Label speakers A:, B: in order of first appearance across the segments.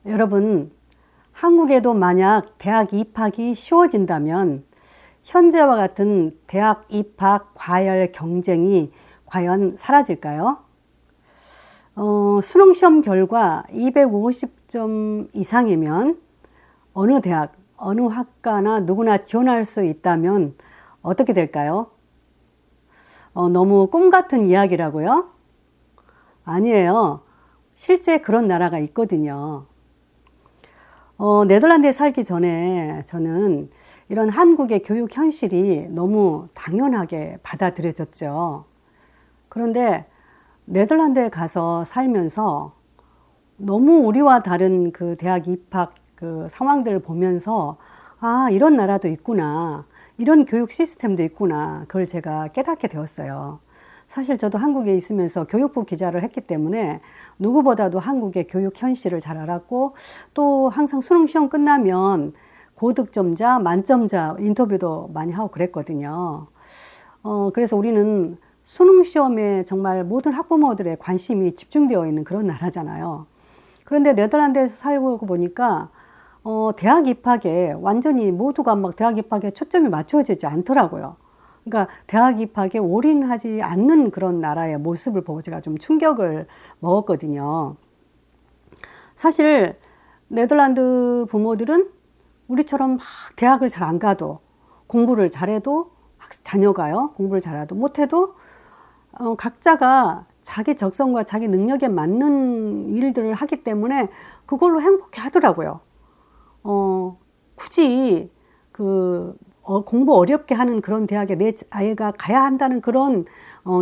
A: 여러분, 한국에도 만약 대학 입학이 쉬워진다면 현재와 같은 대학 입학 과열 경쟁이 과연 사라질까요? 수능 시험 결과 250점 이상이면 어느 대학, 어느 학과나 누구나 지원할 수 있다면 어떻게 될까요? 너무 꿈 같은 이야기라고요? 아니에요. 실제 그런 나라가 있거든요. 네덜란드에 살기 전에 저는 이런 한국의 교육 현실이 너무 당연하게 받아들여졌죠. 그런데 네덜란드에 가서 살면서 너무 우리와 다른 그 대학 입학 그 상황들을 보면서 아, 이런 나라도 있구나. 이런 교육 시스템도 있구나. 그걸 제가 깨닫게 되었어요. 사실 저도 한국에 있으면서 교육부 기자를 했기 때문에 누구보다도 한국의 교육 현실을 잘 알았고 또 항상 수능 시험 끝나면 고득점자, 만점자 인터뷰도 많이 하고 그랬거든요. 그래서 우리는 수능 시험에 정말 모든 학부모들의 관심이 집중되어 있는 그런 나라잖아요. 그런데 네덜란드에서 살고 보니까 대학 입학에 완전히 모두가 막 대학 입학에 초점이 맞춰지지 않더라고요. 그러니까 대학 입학에 올인하지 않는 그런 나라의 모습을 보고 제가 좀 충격을 먹었거든요. 사실 네덜란드 부모들은 우리처럼 막 대학을 잘 안 가도 공부를 잘해도 자녀가요. 공부를 잘해도 못해도 각자가 자기 적성과 자기 능력에 맞는 일들을 하기 때문에 그걸로 행복해 하더라고요. 굳이 공부 어렵게 하는 그런 대학에 내 아이가 가야 한다는 그런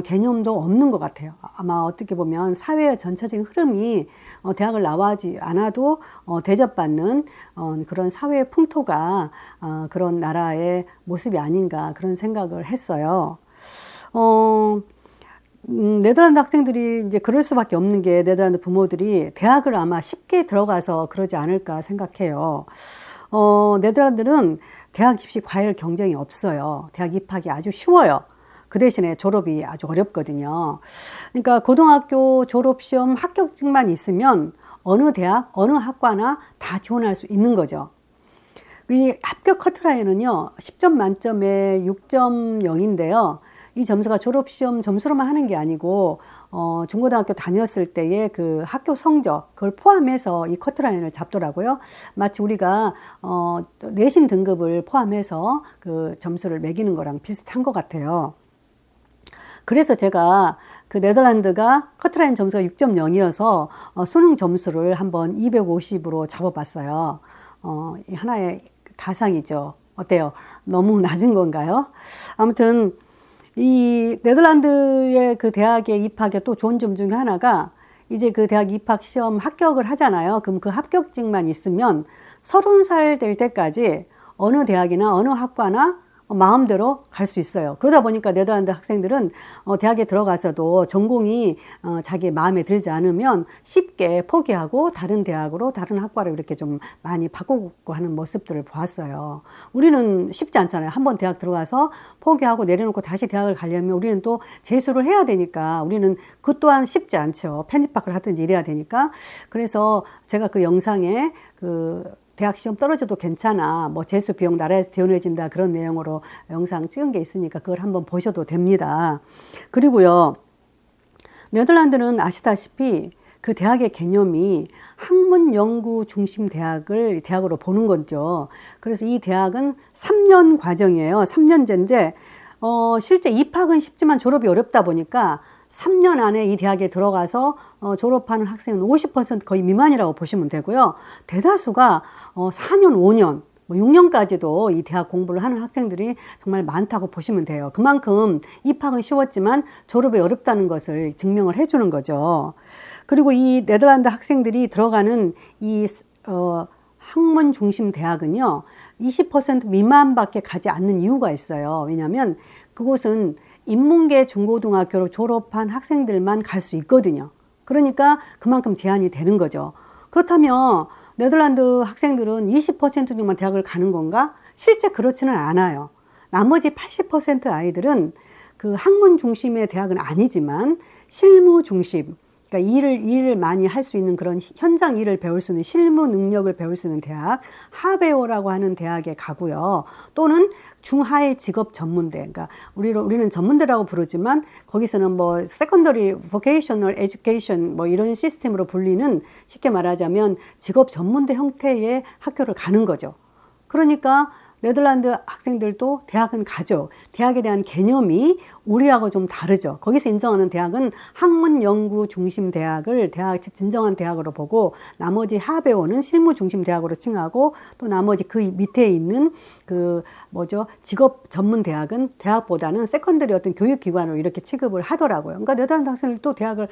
A: 개념도 없는 것 같아요. 아마 어떻게 보면 사회의 전체적인 흐름이 대학을 나와지 않아도 대접받는 그런 사회의 풍토가 그런 나라의 모습이 아닌가 그런 생각을 했어요. 네덜란드 학생들이 이제 그럴 수밖에 없는 게 네덜란드 부모들이 대학을 아마 쉽게 들어가서 그러지 않을까 생각해요. 네덜란드는 대학 입시 과열 경쟁이 없어요. 대학 입학이 아주 쉬워요. 그 대신에 졸업이 아주 어렵거든요. 그러니까 고등학교 졸업시험 합격증만 있으면 어느 대학, 어느 학과나 다 지원할 수 있는 거죠. 이 합격 커트라인은요, 10점 만점에 6.0인데요. 이 점수가 졸업시험 점수로만 하는 게 아니고, 중고등학교 다녔을 때의 그 학교 성적, 그걸 포함해서 이 커트라인을 잡더라고요. 마치 우리가, 내신 등급을 포함해서 그 점수를 매기는 거랑 비슷한 것 같아요. 그래서 제가 그 네덜란드가 커트라인 점수가 6.0이어서 수능 점수를 한번 250으로 잡아봤어요. 하나의 가상이죠. 어때요? 너무 낮은 건가요? 아무튼 이 네덜란드의 그 대학에 입학의 또 좋은 점 중에 하나가 이제 그 대학 입학 시험 합격을 하잖아요. 그럼 그 합격증만 있으면 30살 될 때까지 어느 대학이나 어느 학과나 마음대로 갈 수 있어요. 그러다 보니까 네덜란드 학생들은 대학에 들어가서도 전공이 자기 마음에 들지 않으면 쉽게 포기하고 다른 대학으로 다른 학과로 이렇게 좀 많이 바꾸고 하는 모습들을 보았어요. 우리는 쉽지 않잖아요. 한번 대학 들어가서 포기하고 내려놓고 다시 대학을 가려면 우리는 또 재수를 해야 되니까 우리는 그 또한 쉽지 않죠. 편입학을 하든지 이래야 되니까. 그래서 제가 그 영상에 대학 시험 떨어져도 괜찮아. 뭐 재수 비용 나라에서 지원해준다. 그런 내용으로 영상 찍은 게 있으니까 그걸 한번 보셔도 됩니다. 그리고요, 네덜란드는 아시다시피 그 대학의 개념이 학문 연구 중심 대학으로 보는 거죠. 그래서 이 대학은 3년 과정이에요. 3년제인데, 실제 입학은 쉽지만 졸업이 어렵다 보니까 3년 안에 이 대학에 들어가서 졸업하는 학생은 50% 거의 미만이라고 보시면 되고요. 대다수가 4년, 5년, 6년까지도 이 대학 공부를 하는 학생들이 정말 많다고 보시면 돼요. 그만큼 입학은 쉬웠지만 졸업이 어렵다는 것을 증명을 해주는 거죠. 그리고 이 네덜란드 학생들이 들어가는 이 학문 중심 대학은요, 20% 미만밖에 가지 않는 이유가 있어요. 왜냐하면 그곳은 인문계 중고등학교를 졸업한 학생들만 갈 수 있거든요. 그러니까 그만큼 제한이 되는 거죠. 그렇다면 네덜란드 학생들은 20% 정도만 대학을 가는 건가? 실제 그렇지는 않아요. 나머지 80% 아이들은 그 학문 중심의 대학은 아니지만 실무 중심, 그러니까 일을 많이 할 수 있는 그런 현장 일을 배울 수 있는 실무 능력을 배울 수 있는 대학, 하베오라고 하는 대학에 가고요. 또는 중하의 직업 전문대, 그러니까 우리는 전문대라고 부르지만 거기서는 뭐 secondary vocational education 뭐 이런 시스템으로 불리는, 쉽게 말하자면 직업 전문대 형태의 학교를 가는 거죠. 그러니까 네덜란드 학생들도 대학은 가죠. 대학에 대한 개념이 우리하고 좀 다르죠. 거기서 인정하는 대학은 학문 연구 중심 대학을 진정한 대학으로 보고, 나머지 하베오는 실무 중심 대학으로 칭하고, 또 나머지 그 밑에 있는 직업 전문 대학은 대학보다는 세컨더리 어떤 교육기관으로 이렇게 취급을 하더라고요. 그러니까 네덜란드 학생들도 대학을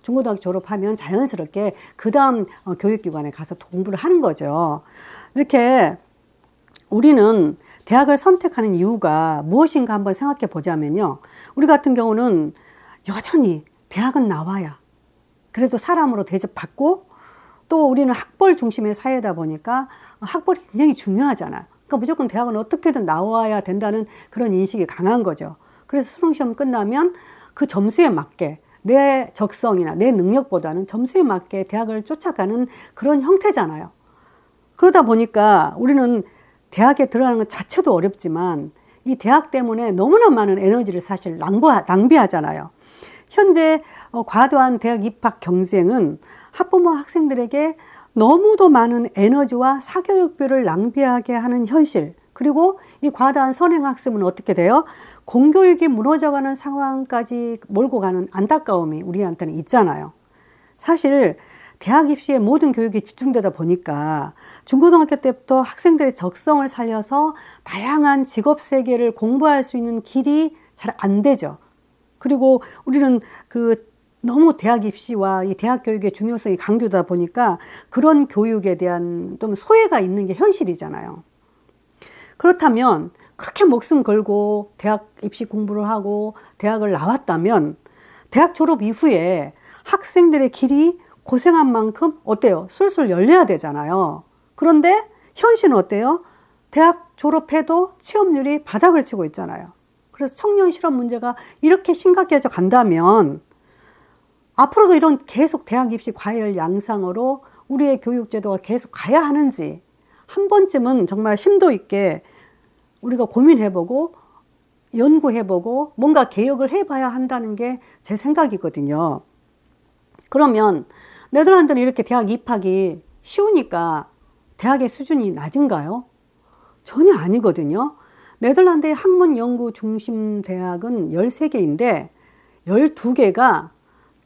A: 중고등학교 졸업하면 자연스럽게 그 다음 교육기관에 가서 공부를 하는 거죠. 이렇게 우리는 대학을 선택하는 이유가 무엇인가 한번 생각해 보자면요. 우리 같은 경우는 여전히 대학은 나와야 그래도 사람으로 대접받고, 또 우리는 학벌 중심의 사회다 보니까 학벌이 굉장히 중요하잖아요. 그러니까 무조건 대학은 어떻게든 나와야 된다는 그런 인식이 강한 거죠. 그래서 수능시험 끝나면 그 점수에 맞게 내 적성이나 내 능력보다는 점수에 맞게 대학을 쫓아가는 그런 형태잖아요. 그러다 보니까 우리는 대학에 들어가는 것 자체도 어렵지만 이 대학 때문에 너무나 많은 에너지를 사실 낭비하잖아요. 현재 과도한 대학 입학 경쟁은 학부모 학생들에게 너무도 많은 에너지와 사교육비를 낭비하게 하는 현실, 그리고 이 과다한 선행학습은 어떻게 돼요? 공교육이 무너져가는 상황까지 몰고 가는 안타까움이 우리한테는 있잖아요. 사실 대학 입시에 모든 교육이 집중되다 보니까 중고등학교 때부터 학생들의 적성을 살려서 다양한 직업 세계를 공부할 수 있는 길이 잘 안 되죠. 그리고 우리는 너무 대학 입시와 이 대학 교육의 중요성이 강조되다 보니까 그런 교육에 대한 좀 소외가 있는 게 현실이잖아요. 그렇다면 그렇게 목숨 걸고 대학 입시 공부를 하고 대학을 나왔다면 대학 졸업 이후에 학생들의 길이 고생한 만큼 어때요? 술술 열려야 되잖아요. 그런데 현실은 어때요? 대학 졸업해도 취업률이 바닥을 치고 있잖아요. 그래서 청년 실업 문제가 이렇게 심각해져 간다면 앞으로도 이런 계속 대학 입시 과열 양상으로 우리의 교육제도가 계속 가야 하는지 한 번쯤은 정말 심도 있게 우리가 고민해보고 연구해보고 뭔가 개혁을 해봐야 한다는 게 제 생각이거든요. 그러면 네덜란드는 이렇게 대학 입학이 쉬우니까 대학의 수준이 낮은가요? 전혀 아니거든요. 네덜란드의 학문 연구 중심 대학은 13개인데 12개가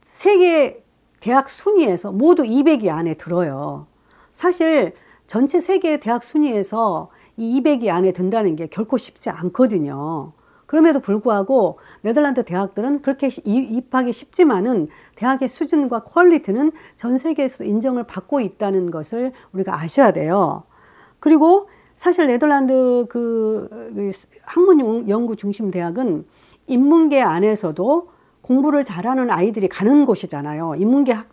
A: 세계 대학 순위에서 모두 200위 안에 들어요. 사실 전체 세계 대학 순위에서 이 200위 안에 든다는 게 결코 쉽지 않거든요. 그럼에도 불구하고 네덜란드 대학들은 그렇게 입학이 쉽지만은 대학의 수준과 퀄리티는 전 세계에서 인정을 받고 있다는 것을 우리가 아셔야 돼요. 그리고 사실 네덜란드 학문 연구 중심 대학은 인문계 안에서도 공부를 잘하는 아이들이 가는 곳이잖아요. 그러니까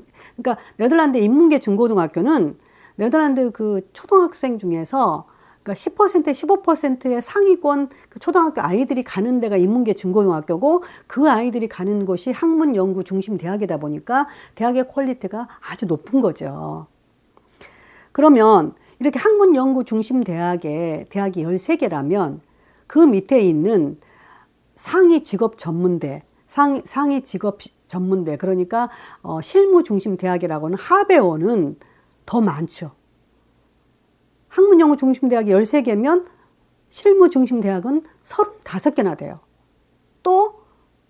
A: 네덜란드 인문계 중고등학교는 네덜란드 초등학생 중에서 그러니까 10%, 15%의 상위권 초등학교 아이들이 가는 데가 인문계 중고등학교고, 그 아이들이 가는 곳이 학문 연구 중심 대학이다 보니까 대학의 퀄리티가 아주 높은 거죠. 그러면 이렇게 학문 연구 중심 대학이 13개라면 그 밑에 있는 상위 직업 전문대, 그러니까 실무 중심 대학이라고는 하베오는 더 많죠. 학문연구 중심 대학이 13개면 실무 중심 대학은 35개나 돼요. 또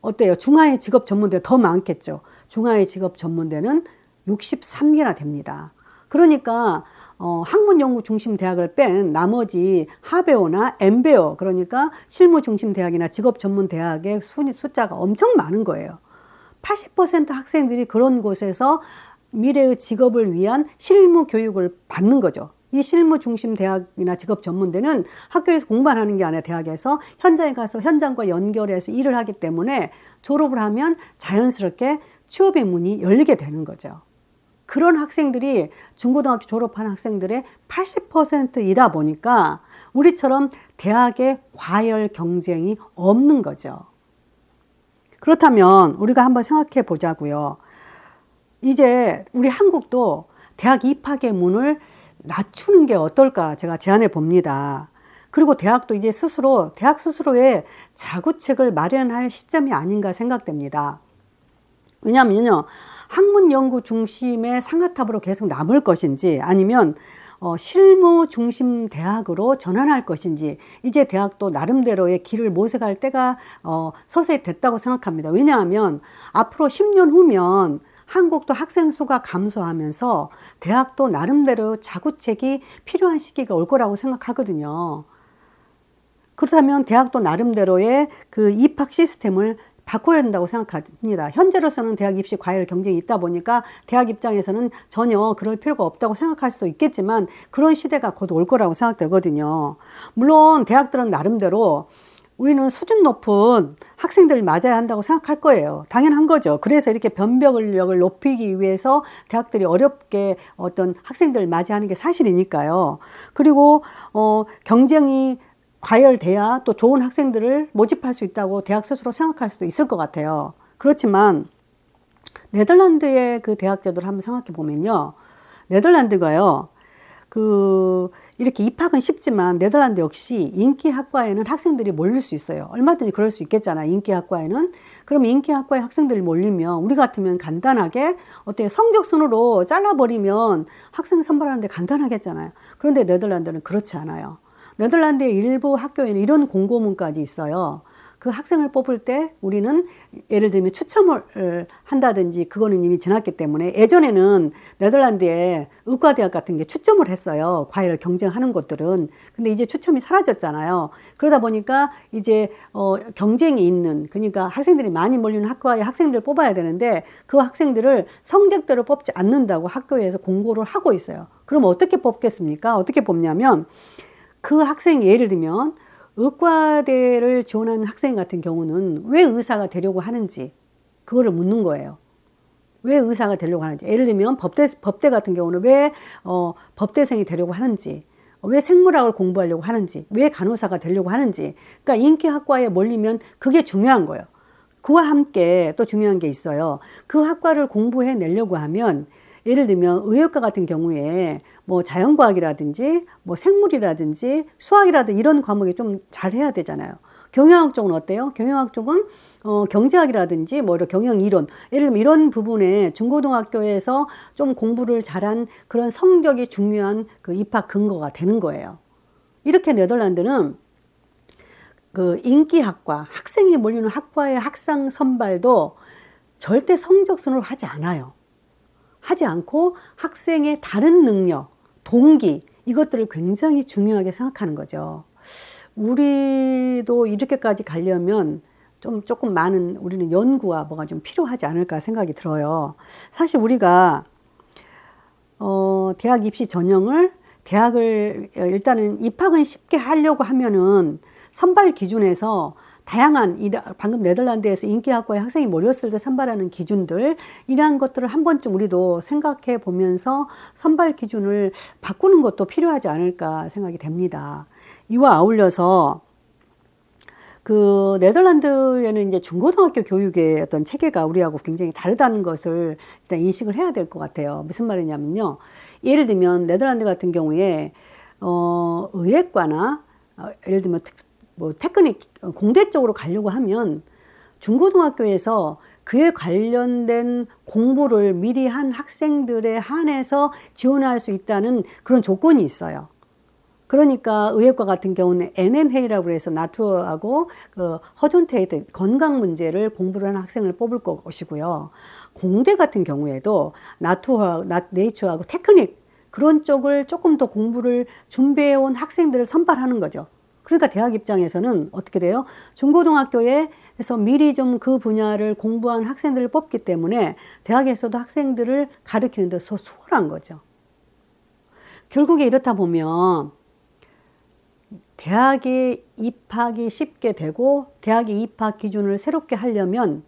A: 어때요? 중하의 직업 전문대 더 많겠죠. 중하의 직업 전문대는 63개나 됩니다. 그러니까 학문연구 중심 대학을 뺀 나머지 하베오나 엠베오, 그러니까 실무 중심 대학이나 직업 전문 대학의 숫자가 엄청 많은 거예요. 80% 학생들이 그런 곳에서 미래의 직업을 위한 실무 교육을 받는 거죠. 이 실무 중심 대학이나 직업 전문대는 학교에서 공부만 하는 게 아니라 대학에서 현장에 가서 현장과 연결해서 일을 하기 때문에 졸업을 하면 자연스럽게 취업의 문이 열리게 되는 거죠. 그런 학생들이 중고등학교 졸업한 학생들의 80%이다 보니까 우리처럼 대학의 과열 경쟁이 없는 거죠. 그렇다면 우리가 한번 생각해 보자고요. 이제 우리 한국도 대학 입학의 문을 낮추는 게 어떨까 제가 제안해 봅니다. 그리고 대학도 이제 스스로, 대학 스스로의 자구책을 마련할 시점이 아닌가 생각됩니다. 왜냐하면요, 학문 연구 중심의 상하탑으로 계속 남을 것인지 아니면 실무 중심 대학으로 전환할 것인지, 이제 대학도 나름대로의 길을 모색할 때가 서서히 됐다고 생각합니다. 왜냐하면 앞으로 10년 후면 한국도 학생 수가 감소하면서 대학도 나름대로 자구책이 필요한 시기가 올 거라고 생각하거든요. 그렇다면 대학도 나름대로의 그 입학 시스템을 바꿔야 된다고 생각합니다. 현재로서는 대학 입시 과열 경쟁이 있다 보니까 대학 입장에서는 전혀 그럴 필요가 없다고 생각할 수도 있겠지만 그런 시대가 곧 올 거라고 생각되거든요. 물론 대학들은 나름대로 우리는 수준 높은 학생들을 맞아야 한다고 생각할 거예요. 당연한 거죠. 그래서 이렇게 변별력을 높이기 위해서 대학들이 어렵게 어떤 학생들을 맞이하는 게 사실이니까요. 그리고 경쟁이 과열돼야 또 좋은 학생들을 모집할 수 있다고 대학 스스로 생각할 수도 있을 것 같아요. 그렇지만 네덜란드의 그 대학 제도를 한번 생각해 보면요, 네덜란드가요, 이렇게 입학은 쉽지만 네덜란드 역시 인기 학과에는 학생들이 몰릴 수 있어요. 얼마든지 그럴 수 있겠잖아요, 인기 학과에는. 그러면 인기 학과에 학생들이 몰리면 우리 같으면 간단하게 어때요? 성적 순으로 잘라버리면 학생 선발하는데 간단하겠잖아요. 그런데 네덜란드는 그렇지 않아요. 네덜란드의 일부 학교에는 이런 공고문까지 있어요. 그 학생을 뽑을 때 우리는 예를 들면 추첨을 한다든지, 그거는 이미 지났기 때문에, 예전에는 네덜란드의 의과대학 같은 게 추첨을 했어요. 과외를 경쟁하는 곳들은. 근데 이제 추첨이 사라졌잖아요. 그러다 보니까 이제 경쟁이 있는, 그러니까 학생들이 많이 몰리는 학과에 학생들을 뽑아야 되는데 그 학생들을 성적대로 뽑지 않는다고 학교에서 공고를 하고 있어요. 그럼 어떻게 뽑겠습니까? 어떻게 뽑냐면, 그 학생이 예를 들면 의과대를 지원하는 학생 같은 경우는 왜 의사가 되려고 하는지 그거를 묻는 거예요. 왜 의사가 되려고 하는지. 예를 들면 법대 같은 경우는 왜 법대생이 되려고 하는지, 왜 생물학을 공부하려고 하는지, 왜 간호사가 되려고 하는지. 그러니까 인기 학과에 몰리면 그게 중요한 거예요. 그와 함께 또 중요한 게 있어요. 그 학과를 공부해 내려고 하면, 예를 들면 의학과 같은 경우에 뭐 자연과학이라든지 뭐 생물이라든지 수학이라든지 이런 과목이 좀 잘해야 되잖아요. 경영학 쪽은 어때요? 경영학 쪽은 경제학이라든지 뭐 경영 이론, 예를 들면 이런 부분에 중고등학교에서 좀 공부를 잘한 그런 성적이 중요한 그 입학 근거가 되는 거예요. 이렇게 네덜란드는 그 인기 학과, 학생이 몰리는 학과의 학생 선발도 절대 성적순으로 하지 않아요. 하지 않고 학생의 다른 능력, 동기, 이것들을 굉장히 중요하게 생각하는 거죠. 우리도 이렇게까지 가려면 조금 많은 우리는 연구와 뭐가 좀 필요하지 않을까 생각이 들어요. 사실 우리가 대학 입시 전형을, 대학을 일단은 입학은 쉽게 하려고 하면은 선발 기준에서 다양한, 방금 네덜란드에서 인기학과에 학생이 몰렸을 때 선발하는 기준들, 이러한 것들을 한 번쯤 우리도 생각해 보면서 선발 기준을 바꾸는 것도 필요하지 않을까 생각이 됩니다. 이와 아울러서 그 네덜란드에는 이제 중고등학교 교육의 어떤 체계가 우리하고 굉장히 다르다는 것을 일단 인식을 해야 될 것 같아요. 무슨 말이냐면요, 예를 들면 네덜란드 같은 경우에 의예과나 예를 들면 뭐 테크닉, 공대 쪽으로 가려고 하면 중고등학교에서 그에 관련된 공부를 미리 한 학생들에 한해서 지원할 수 있다는 그런 조건이 있어요. 그러니까 의예과 같은 경우는 NNH라고 해서 나투어하고 그 허존테이트 건강 문제를 공부를 하는 학생을 뽑을 것이고요. 공대 같은 경우에도 나투어, 네이처하고 테크닉, 그런 쪽을 조금 더 공부를 준비해 온 학생들을 선발하는 거죠. 그러니까 대학 입장에서는 어떻게 돼요? 중고등학교에서 미리 좀 그 분야를 공부한 학생들을 뽑기 때문에 대학에서도 학생들을 가르치는 데 더 수월한 거죠. 결국에 이렇다 보면 대학에 입학이 쉽게 되고 대학의 입학 기준을 새롭게 하려면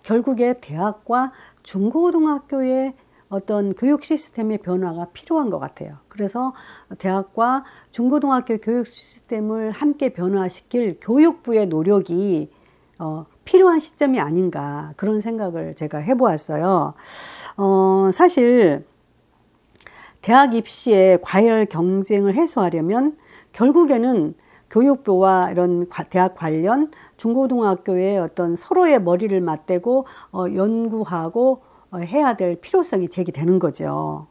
A: 결국에 대학과 중고등학교의 어떤 교육 시스템의 변화가 필요한 것 같아요. 그래서 대학과 중고등학교 교육 시스템을 함께 변화시킬 교육부의 노력이 필요한 시점이 아닌가 그런 생각을 제가 해보았어요. 사실 대학 입시의 과열 경쟁을 해소하려면 결국에는 교육부와 이런 대학 관련 중고등학교의 어떤 서로의 머리를 맞대고 연구하고 해야 될 필요성이 제기되는 거죠.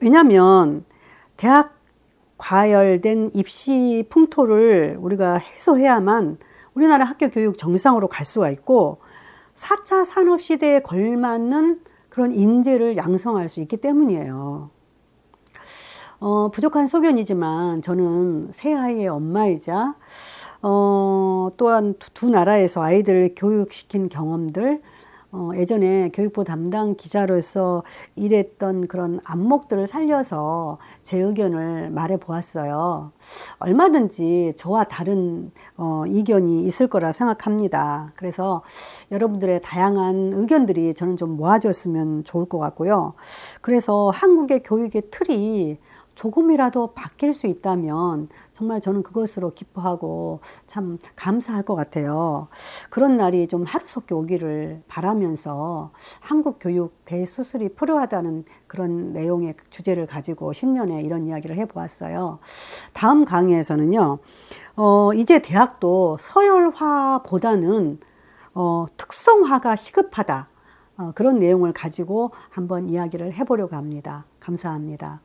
A: 왜냐하면 대학 과열된 입시 풍토를 우리가 해소해야만 우리나라 학교 교육 정상으로 갈 수가 있고 4차 산업시대에 걸맞는 그런 인재를 양성할 수 있기 때문이에요. 부족한 소견이지만 저는 세 아이의 엄마이자 또한 두 나라에서 아이들을 교육시킨 경험들, 예전에 교육부 담당 기자로서 일했던 그런 안목들을 살려서 제 의견을 말해 보았어요. 얼마든지 저와 다른 이견이 있을 거라 생각합니다. 그래서 여러분들의 다양한 의견들이 저는 좀 모아졌으면 좋을 것 같고요. 그래서 한국의 교육의 틀이 조금이라도 바뀔 수 있다면 정말 저는 그것으로 기뻐하고 참 감사할 것 같아요. 그런 날이 좀 하루속히 오기를 바라면서 한국 교육 대수술이 필요하다는 그런 내용의 주제를 가지고 신년에 이런 이야기를 해보았어요. 다음 강의에서는요, 이제 대학도 서열화보다는 특성화가 시급하다. 그런 내용을 가지고 한번 이야기를 해보려고 합니다. 감사합니다.